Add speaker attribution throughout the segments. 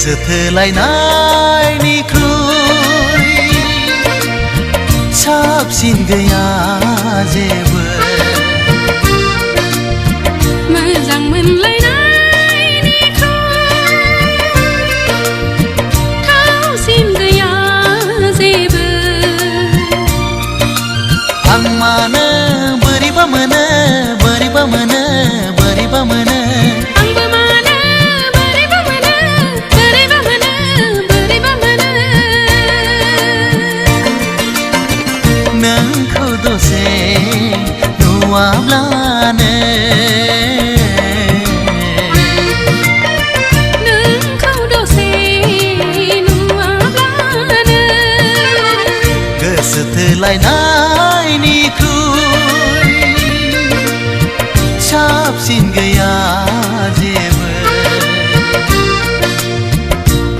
Speaker 1: गोसो थोलायनायनिख्रुइ साबसिन गैया जेबो
Speaker 2: मोजां मोनलायनायनिख्रुइ थावसिन गैया जेबो
Speaker 1: आं मानो बोरैबा मोनो बोरैबा मोनो बोरैबा मोनो
Speaker 2: आंबो मानो बोरैबा मोनो बोरैबा मोनो बोरैबा मोनो
Speaker 1: नोंखौ दसे नुवाब्लानो
Speaker 2: नोंखौ दसे नुवाब्लानो
Speaker 1: गोसो थोलायनायनिख्रुइ साबसिन गैया जेबो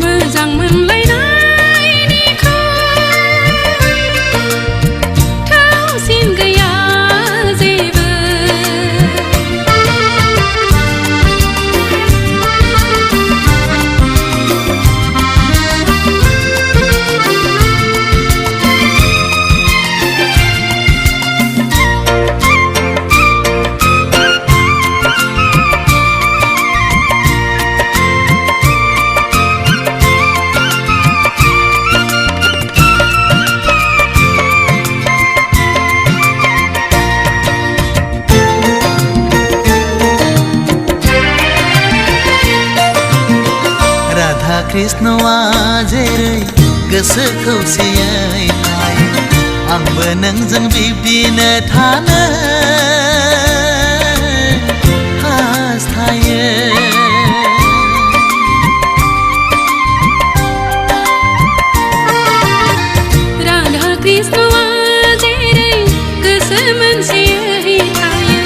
Speaker 2: मोजां मोनलायनायनिख्रुइ थावसिन गैया जेबो
Speaker 1: राधा कृष्णआ जेरै गोसो खौसेयै थायो आंबो नोंजों बिब्दिनो थानो हास्थायो
Speaker 2: राधा कृष्णआ जेरै गोसो मोनसेयै थायो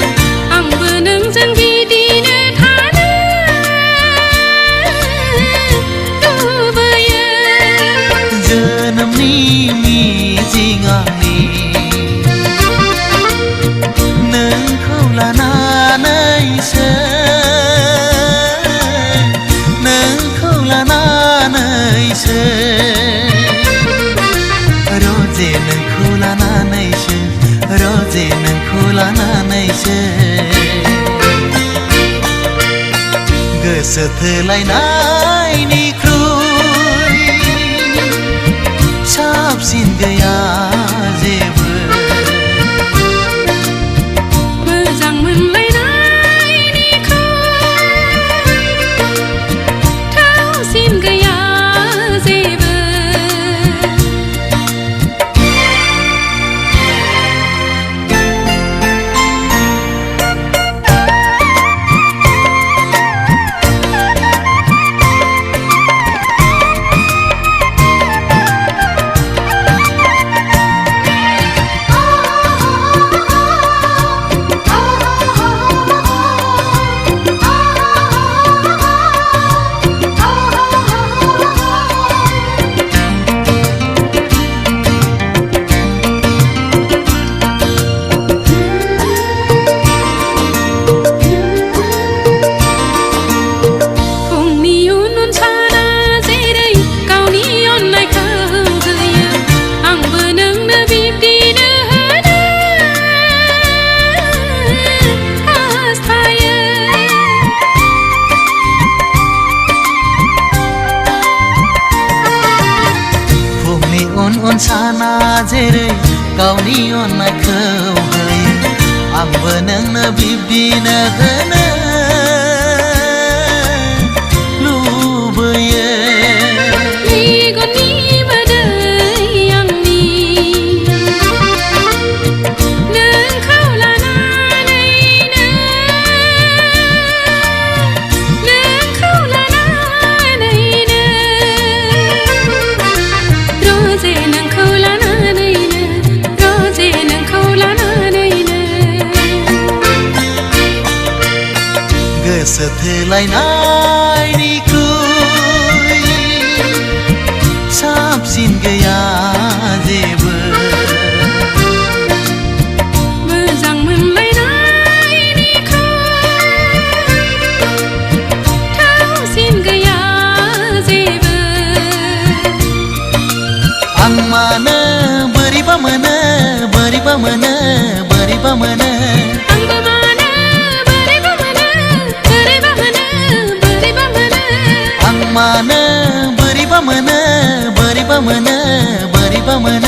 Speaker 2: आंबो नोंजों बिदिनो थानो लुबैयो
Speaker 1: जोनोमनि मिजिं आंनि नोंखौ लानानैसो नोंखौ लानानैसो रोजे नोंखौ लानानैसो रोजे नोंखौ लानानैसो गोसो थोलायनायनिख्रुइ साबसिन गैया जेबो
Speaker 2: मोजां मोनलायनायनिख्रुइ थावसिन गैया जेबो फुंनि उन साना जेरै गावनि अननायखौ होयो आंबो नोंनो बिब्दिनो होनो हास्थायो
Speaker 1: फुंनि उन साना जेरै गावनि अननायखौ होयो आंबो नोंनो बिब्दिनो होनो लुबैयो
Speaker 2: मेगननि मोदै आंनि नोंखौ लानानैनो नोंखौ लानानैनो रोजे नोंखौ लानानैनो रोजे नोंखौ लानानैनो
Speaker 1: गोसो थोलायनायनिख्रुइ साबसिन गैया जेबो
Speaker 2: मोजां मोनलायनायनिख्रुइ थावसिन गैया जेबो
Speaker 1: मोनो बोरैबा मोनो
Speaker 2: आंबो मानो बोरैबा मोनो बोरैबा मोनो बोरैबा मोनो
Speaker 1: आं मानो बोरैबा मोनो बोरैबा मोनो बोरैबा मोनो